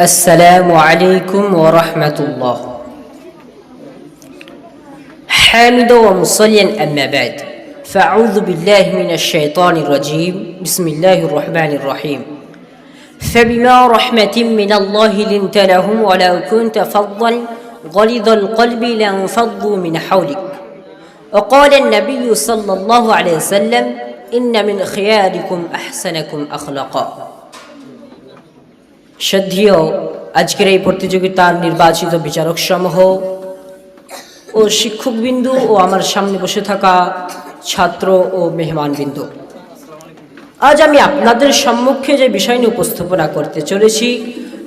السلام عليكم ورحمة الله. حامدا ومصليا أما بعد، فأعوذ بالله من الشيطان الرجيم. بسم الله الرحمن الرحيم. فبما رحمة من الله لنت لهم ولو كنت فظا غلظ القلب لانفضوا من حولك. وقال النبي صلى الله عليه وسلم: إن من خياركم أحسنكم أخلاقا. শ্রদ্ধেয় আজকের এই প্রতিযোগিতার নির্বাচিত বিচারক সমূহ ও শিক্ষকবৃন্দ ও আমার সামনে বসে থাকা ছাত্র ও মেহমানবৃন্দ, আজ আমি আপনাদের সম্মুখে যে বিষয় নিয়ে উপস্থাপনা করতে চলেছি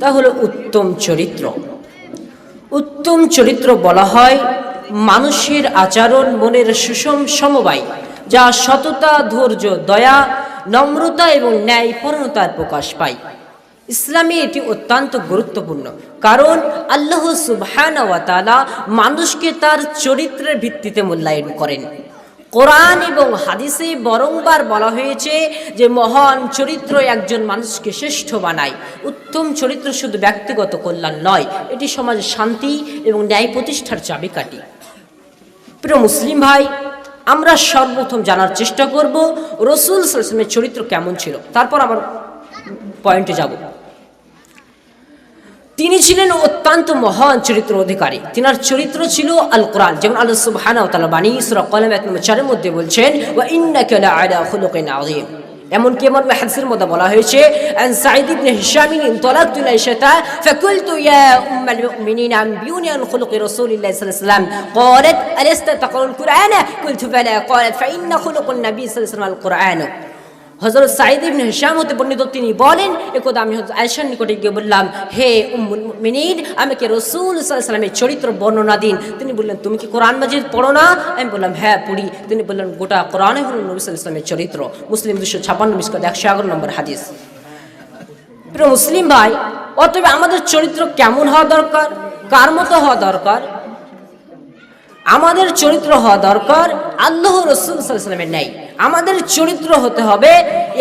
তা হলো উত্তম চরিত্র। উত্তম চরিত্র বলা হয় মানুষের আচরণ মনের সুষম সমবায়, যা সততা, ধৈর্য, দয়া, নম্রতা এবং ন্যায়পরায়ণতার প্রকাশ পায়। ইসলামে এটি অত্যন্ত গুরুত্বপূর্ণ, কারণ আল্লাহ সুবহানাহু ওয়া তাআলা মানুষকে তার চরিত্রের ভিত্তিতে মূল্যায়ন করেন। কোরআন এবং হাদিসে বরংবার বলা হয়েছে যে মহান চরিত্র একজন মানুষকে শ্রেষ্ঠ বানায়। উত্তম চরিত্র শুধু ব্যক্তিগত কল্যাণ নয়, এটি সমাজে শান্তি এবং ন্যায় প্রতিষ্ঠার চাবিকাঠি। প্রিয় মুসলিম ভাই, আমরা সর্বপ্রথম জানার চেষ্টা করব রাসূল সাল্লাল্লাহু আলাইহি ওয়াসাল্লামের চরিত্র কেমন ছিল, তারপর আমার পয়েন্টে যাব। তিনি ছিলেন অত্যন্ত মহান চরিত্র অধিকারী। তিনার চরিত্র ছিল আল কোরআন। যেমন আল্লাহ সুবহানাহু ওয়া তাআলা বানী সূরা কলম 1 মধ্যে বলছেন, ওয়া ইন্নাকা লাআলা খুলুকিন আযীম। এমনকি আমার হাদিসের মধ্যে বলা হয়েছে, আন সাঈদ ইবনে হিশাম ইনতালাকতু ইলাইশাতা ফাকুলতু ইয়া উম্মাল মুমিনিন আনবিউনি আন খুলুকি রাসূলিল্লাহি সাল্লাল্লাহু আলাইহি ওয়াসাল্লাম। ক্বালাত আলাস্তা তাকরাউল কুরআনা? কুলতু বালা। ক্বালাত ফা ইন্না খুলুকুন নবী সাল্লাল্লাহু আলাইহি ওয়াসাল্লাম আল কুরআন। হযরত সাঈদ ইবনে হিশাম হতে বর্ণিত, তিনি বলেন, একদা আমি হযরত আয়েশার নিকটে গিয়ে বললাম, হে উম্মুল মুমিনিন, আমাকে রাসূল সাল্লাল্লাহু আলাইহি ওয়াসাল্লামের চরিত্র বর্ণনা দিন। তিনি বললেন, তুমি কি কোরআন মাজিদ পড়ো না? আমি বললাম, হ্যাঁ পড়ি। তিনি বললেন, গোটা কোরআনে হলো নবী সাল্লাল্লাহু আলাইহি ওয়াসাল্লামের চরিত্র। মুসলিম 256 মিসকাত 111 নম্বর হাদিস। প্রিয় মুসলিম ভাই, অতএব আমাদের চরিত্র কেমন হওয়া দরকার, কার মতো হওয়া দরকার? আমাদের চরিত্র হওয়া দরকার আল্লাহ রাসূল সাল্লাল্লাহু আলাইহি ওয়াসাল্লামের ন্যায়। আমাদের চরিত্র হতে হবে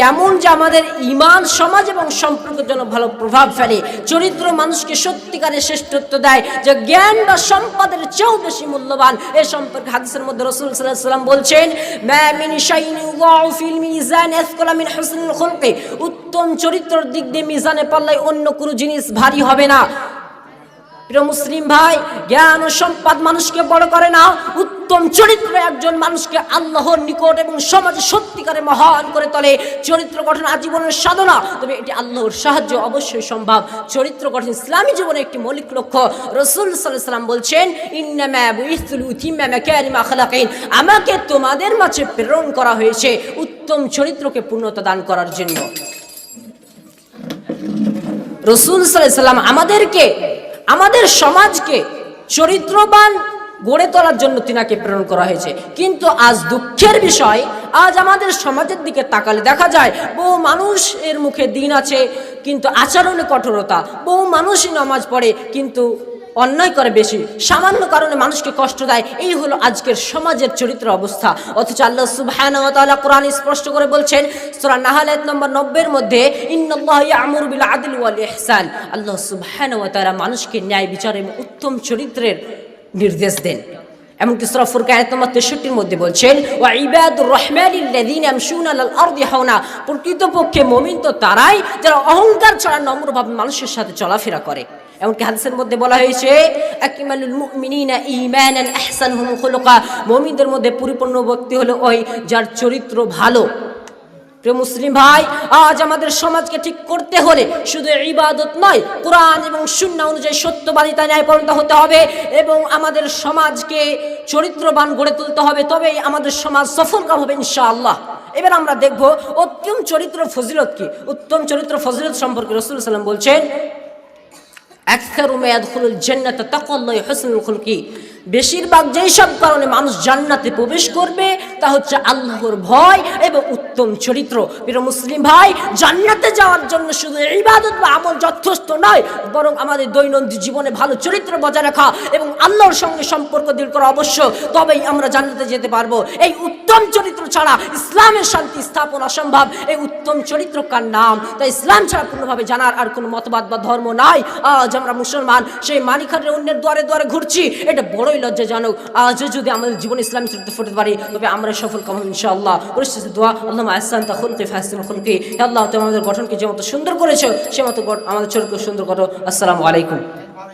এমন যে আমাদের ঈমান, সমাজ এবং সম্পর্কের জন্য ভালো প্রভাব ফেলে। চরিত্র মানুষকে সত্যিকারের শ্রেষ্ঠত্ব দেয়, যে জ্ঞান বা সম্পদের চেয়েও বেশি মূল্যবান। এ সম্পর্কে হাদিসের মধ্যে রাসূল সাল্লাল্লাহু আলাইহি ওয়াসাল্লাম বলছেন, মা মিন শাইইন ইউযাউ ফিল মিজান আসকালা মিন হুসনিল খুলকি। উত্তম চরিত্রের দিক দিয়ে মিজানে পাল্লায় অন্য কোনো জিনিস ভারী হবে না। প্রিয় মুসলিম ভাই, জ্ঞান ও সম্পদ মানুষকে বড় করে না, উত্তম চরিত্র একজন মানুষকে আল্লাহর নিকট এবং সমাজে সত্যিকারে মহান করে তোলে। চরিত্র গঠন আজীবনের সাধনা, তবে এটি আল্লাহর সাহায্য অবশ্যই সম্ভব। চরিত্র গঠন ইসলামী জীবনে একটি মৌলিক লক্ষ্য। রাসূল সাল্লাল্লাহু আলাইহি ওয়াসাল্লাম বলছেন, ইন্নামা বুইসতু লিউতিম্মা মাকারিম আখলাকিন। আমাকে তোমাদের মাঝে প্রেরণ করা হয়েছে উত্তম চরিত্রকে পূর্ণতা দান করার জন্য। রাসূল সাল্লাল্লাহু আলাইহি ওয়াসাল্লাম আমাদেরকে, আমাদের সমাজকে চরিত্রবান গড়ে তোলার জন্য তিনাকে প্রেরণ করা হয়েছে। কিন্তু আজ দুঃখের বিষয়, আজ আমাদের সমাজের দিকে তাকালে দেখা যায় বহু মানুষের মুখে দিন আছে কিন্তু আচরণে কঠোরতা। বহু মানুষই নামাজ পড়ে কিন্তু অন্যায় করে বেশি, সামান্য কারণে মানুষকে কষ্ট দেয়। এই হলো আজকের সমাজের চরিত্র অবস্থা। অথচ আল্লাহ সুবহানাহু ওয়া তাআলা কোরআন স্পষ্ট করে বলছেন, সূরা নাহল 90 মধ্যে, ইন্নাল্লাহা ইয়া'মুরু বিল আদলি ওয়াল ইহসান। আল্লাহ সুবহানাহু ওয়া তাআলা মানুষকে ন্যায় বিচার এবং উত্তম চরিত্রের নির্দেশ দেন। এমনকি সূরা ফুরকান 63 মধ্যে বলছেন, ওয়া ইবাদুর রহমানিল্লাযীনা ইয়ামশুনা আলাল আরদি হাওনা। প্রকৃতপক্ষে মুমিন তো তারাই যারা অহংকার ছাড়া নম্রভাবে মানুষের সাথে চলাফেরা করে। এমনকি হাদিসের মধ্যে বলা হয়েছে, আকমালুল মুমিনিনা ঈমানান আহসানুহুম খুলুকা। মুমিনদের মধ্যে পরিপূর্ণ ব্যক্তি হলো ওই যার চরিত্র ভালো। প্রিয় মুসলিম ভাই, আজ আমাদের সমাজকে ঠিক করতে হলে শুধু ইবাদত নয়, কোরআন এবং সুন্নাহ অনুযায়ী সত্যবাদিতা ন্যায়পরায়ণতা হতে হবে এবং আমাদের সমাজকে চরিত্রবান গড়ে তুলতে হবে। তবেই আমাদের সমাজ সফলকাম হবে ইনশাআল্লাহ। এবার আমরা দেখব উত্তম চরিত্র ফজিলত কি। উত্তম চরিত্র ফজিলত সম্পর্কে রাসূল সাল্লাল্লাহু আলাইহি ওয়াসাল্লাম বলছেন, আকসারু মা ইয়াদখুলুল জান্নাতা তাকওয়াল্লাহি হুসনুল খুলকি, বেশিরভাগ যেই সব কারণে মানুষ জান্নাতে প্রবেশ করবে তা হচ্ছে আল্লাহর ভয় এবং উত্তম চরিত্র। প্রিয় মুসলিম ভাই, জান্নাতে যাওয়ার জন্য শুধু ইবাদত বা আমল যথেষ্ট নয়, বরং আমাদের দৈনন্দিন জীবনে ভালো চরিত্র বজায় রাখা এবং আল্লাহর সঙ্গে সম্পর্ক দৃঢ় করা অবশ্যক, তবেই আমরা জান্নাতে যেতে পারবো। এই উত্তম চরিত্র ছাড়া ইসলামের শান্তি স্থাপন অসম্ভব। এই উত্তম চরিত্র কার নাম? তাই ইসলাম ছাড়া পূর্ণভাবে জানার আর কোনো মতবাদ বা ধর্ম নাই। আজ আমরা মুসলমান সেই মানিখানের অন্যের দ্বারে দ্বারে ঘুরছি, এটা বড়ই লজ্জাজনক। আজ যদি আমাদের জীবন ইসলামী চরিত্র ফুটতে পারি তবে আমরা সফল কাম ইনশাআল্লাহ। পরিস্থিতি দোয়া, আল্লাহুম্মা আহসানতা খুলকি ফাহসিন খুলকি। হে আল্লাহ, তুমি আমাদের গঠনকে যেমন সুন্দর করেছো সে মতো আমাদের চরিত্র সুন্দর করো। আসসালামু আলাইকুম।